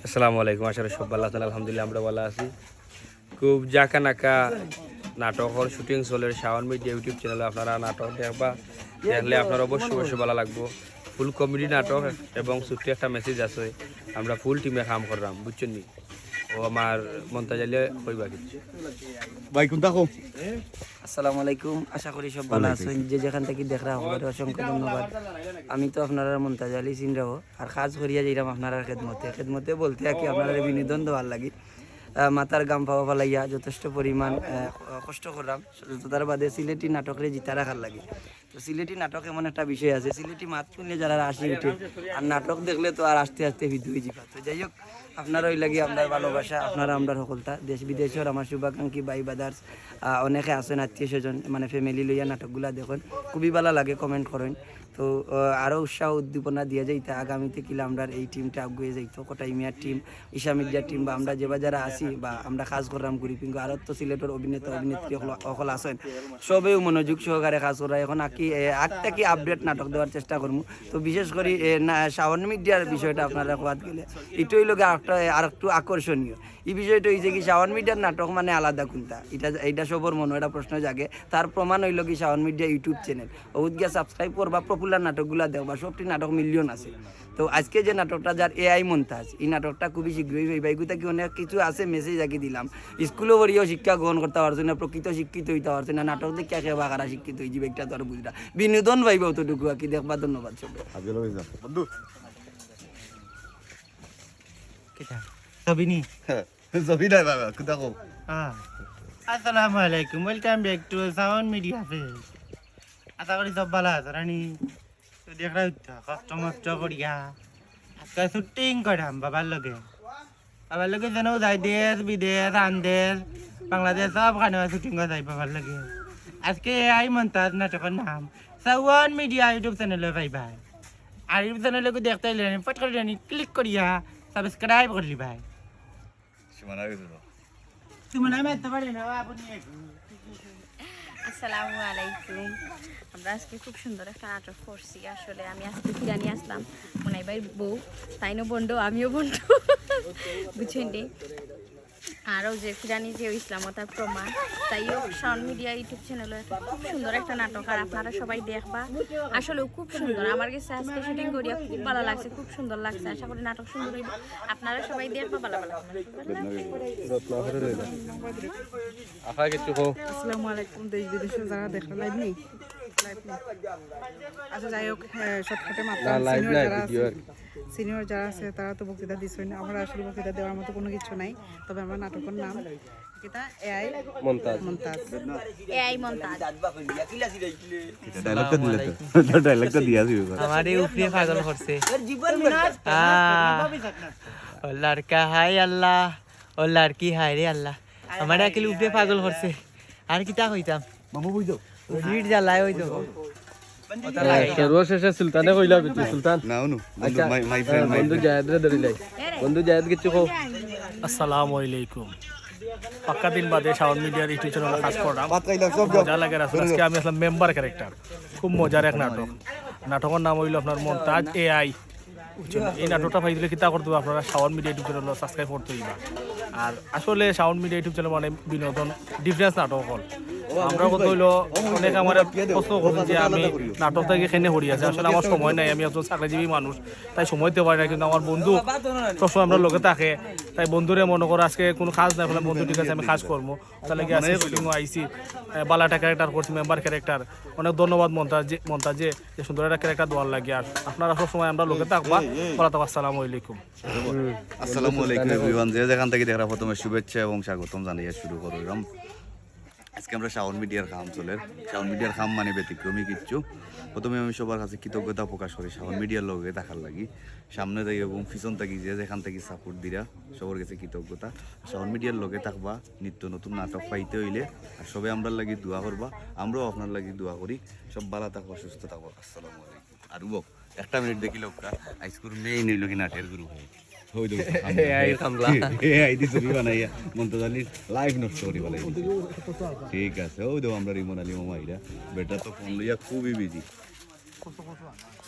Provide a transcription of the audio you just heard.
আসসালামু আলাইকুম। আশা করি সব ভালো আছেন। আলহামদুলিল্লাহ আমরা ভালো আছি। খুব জাকা নাকা নাটকের শুটিং চলে শাওন মিডিয়া ইউটিউব চ্যানেলে। আপনারা নাটক দেখলে আপনার অবশ্যই ভালো লাগবো। ফুল কমেডি নাটক এবং ছোট্ট একটা মেসেজ আছে। আমরা ফুল টিমে কাম করলাম, বুঝছেন নি? ও আমার মন্তাজালে কইবা কিছু ভাই কোনটা কম? আসসালামু আলাইকুম, আশা করি সব ভালো আছেন। যে যেখান থেকে দেখরা আপনাদের অসংখ্য ধন্যবাদ। আমি তো আপনারা মন্তাজ আলী চিনরাও আর কাজ করিয়া যাইলাম আপনারা খেদমতে বলতে আর কি আপনারা বিনোদন দেওয়ার লাগি মাথার গাম পাওয়া ফেলাইয়া যথেষ্ট পরিমাণ কষ্ট করলাম। তার বাদে সিলেটি নাটকের জিতা রাখার লাগে। তো সিলেটি নাটক এমন একটা বিষয় আছে, সিলেটি মাত শুনলে যারা আসি উঠে আর নাটক দেখলে তো আর আস্তে আস্তে ভিতু হয়ে যাবে। তো যাই হোক, আপনারা ওই লাগে আপনার ভালোবাসা, আপনারা আমরা সকলটা দেশ বিদেশের আমার শুভাকাঙ্ক্ষী ভাই বাদার্স অনেকে আছেন, আত্মীয় স্বজন মানে ফ্যামিলি লইয়া নাটকগুলা দেখুন, খুবই ভালো লাগে, কমেন্ট করেন। তো আরও উৎসাহ উদ্দীপনা দিয়ে যাইতে আগামীতে কিলা আমরা এই টিমটা আগুয়ে যাইতো কোটাইমিয়ার টিম, ঈশা মিডিয়ার টিম বা আমরা যেবা যারা আসি বা আমরা কাজ করলাম ঘুরি কিন্তু আরও তো সিলেটের অভিনেতা অভিনেত্রী সকল আছেন, সবেও মনোযোগ সহকারে কাজ করা। এখন আটটা কি আপডেট নাটক দেওয়ার চেষ্টা করবো। তো বিশেষ করে শাওন মিডিয়ার বিষয়টা আপনারা কোয়াদ গেলে এটাই লোক আর একটু আকর্ষণীয়। এই বিষয়টা হয়েছে কি শাওন মিডিয়ার নাটক মানে আলাদা কোনটা, এটা সবর মনে একটা প্রশ্ন জাগে। তার প্রমাণ হইল কি শাওন মিডিয়া ইউটিউব চ্যানেল ওত গিয়া সাবস্ক্রাইব করবা, পপুলার নাটকগুলো দেখবা, সবটি নাটক মিলিয়ন আছে। তো আজকে যে নাটকটা যার এআই মন্তাজ, এই নাটকটা খুবই শীঘ্রই হইবা। এগুলো কি অনেক কিছু আছে মেসেজ আগে দিলাম, স্কুলে পড়িয়েও শিক্ষা গ্রহণ করতে পারছে না, প্রকৃত শিক্ষিত হইতে পারছে না, নাটক দেখে খেয়ে বাকারা শিক্ষিত হয়ে যাবে, একটা তো আর বুঝলা বিনোদন পাইবা অতটুকু আর কি দেখবা। ধন্যবাদ সব বন্ধু Sabini. জবি নাই বাবা কোনটা কম? Assalamu alaikum. Welcome back to Sound Media Page. আশা করি সব ভালো আছে রানি। তো দেখা হচ্ছে কষ্ট মষ্ট করিয়া আজকে শুটিং করাম বাবার লগে যেন যাই দেশ বিদেশ আন্দেশ বাংলাদেশ সব খানে শুটিং করে যাই বাবার লগে। আজকে আই মন্তাজ নাটকের নাম সাওয়ান মিডিয়া ইউটিউব চ্যানেলে পাইবাই। আর ইউটিউব চ্যানেলে দেখতে হলে ফট করে ক্লিক করিয়া সাবস্ক্রাইব করলি ভাই। সীমানা গেছে তো তোমার নামে এত পারি না আপনি। আসসালামু আলাইকুম। আমরা আজকে খুব সুন্দর একটা নাটক করছি। আসলে আমি আজকে ফিরানি আসলাম মনাই ভাইয়ের বউ, তাইনও বন্ধু আমিও বন্ধু, বুঝছেন রে। আরও যে ফিরানি যে ইসলাম তার প্রমাণ। তাইও শাওন মিডিয়া ইউটিউব চ্যানেলে খুব সুন্দর একটা নাটক, আর আপনারা সবাই দেখবা। আসলেও খুব সুন্দর, আমার কাছে আজকে শুটিং করিয়া খুব ভালো লাগছে, খুব সুন্দর লাগছে। আশা করি নাটক সুন্দর হইব, আপনারা সবাই দেখবা। ভালো ভালো আসসালামু আলাইকুম। দেশ বিদেশে যারা দেখা লাইভ নেই আচ্ছা যাই হোক, শর্টকাটে মাত্র সিনিয়র যারা আছে তারা তো বক্তৃতা দিচ্ছেন। আমরা আসলে বক্তৃতা দেওয়ার মতো কোনো কিছু নাই, তবে আমার নাটকের নাম এআই মন্তাজ। এআই মন্তাজ। ডায়লগটা দিয়া দিও हमारे ऊपरी पागल करছে ও লড়কা হাই আল্লাহ ও লড়কি হাই রে আল্লাহ, আমার আকিল উপরে পাগল করছে। আর কিতা কইতাম মামু বুঝছো ভিড় জ্বালায় হইতো সর্বশেষে সুলতানে কইলা কিছু সুলতান। না অনু আচ্ছা মাই ফ্রেন্ড বন্ধু জায়েদরে ধরিলাই, বন্ধু জায়েদ কিছু কও। আসসালামু আলাইকুম। পাক্কা দিন বাদে শাওন মিডিয়ার ইউটিউব চ্যানেলে কাজ করলাম, বাত কইলা সব মজা লাগে। আজকে আমি আসলাম মেম্বার ক্যারেক্টার, খুব মজার এক নাটক। নাটকের নাম হইল আপনার মন্তাজ এআই। এই নাটকটা পাইলে কিতা করতে হবে আপনারা Shaon media YouTube channel subscribe করতে হইবা। আর আসলে শাওন মিডিয়া ইউটিউব চ্যানেল মানে বিনোদন ডিফারেন্স নাটক হল। আমরা কত হইলো অনেক আমার প্রশ্ন করছেন যে আমি নাটক থেকে খেনে হরি আছে। আসলে আমার সময় নাই, আমি একজন চাকরিজীবী মানুষ, তাই সময় দিতে পারি না। কিন্তু আমার বন্ধু সবসময় আমরা লোকে থাকে, তাই বন্ধুরে মনে করো আজকে কোনো কাজ নাই বলে বন্ধু ঠিক আছে আমি কাজ করবো, তাহলে কি আজকে শুটিংও আইসি, বালাটা ক্যারেক্টার করছি, মেম্বার ক্যারেক্টার। অনেক ধন্যবাদ মন্তাজে যে সুন্দর একটা ক্যারেক্টার দেওয়ার লাগে। আর আপনারা সবসময় আমরা লোকে থাকবা। বলা থাকবো আসসালামু আলাইকুম। আসসালামু আলাইকুম এভরিওয়ান। যে যেখান থেকে দেখা প্রথমে শুভেচ্ছা এবং স্বাগতম জানিয়ে শুরু করলাম। আজকে আমরা শাওন মিডিয়ার খাম চলে। শাওন মিডিয়ার খাম মানে ব্যতিক্রমী কিচ্ছু। প্রথমে আমি সবার কাছে কৃতজ্ঞতা প্রকাশ করি শাওন মিডিয়ার লগে থাকার লাগি, সামনে থেকে এবং পিছন থাকি যে যেখান থেকে সাপোর্ট দিরা সবার কাছে কৃতজ্ঞতা। শাওন মিডিয়ার লগে থাকবা, নিত্য নতুন নাটক পাইতে হইলে আর সবে আমরা লাগি দোয়া করবা, আমরাও আপনার লাগি দোয়া করি। সব ভালো থাকবা, সুস্থ থাকবা। আসসালামু আলাইকুম। আর একটা মিনিট দেখি লোকটা আইসকুর মেয়ে নিল কি নাটের গুরু হয় ঠিক আছে। ও দেবো আমরা রিমন আলী মামা, বেটা তো ফোন লইয়া খুবই বিজি।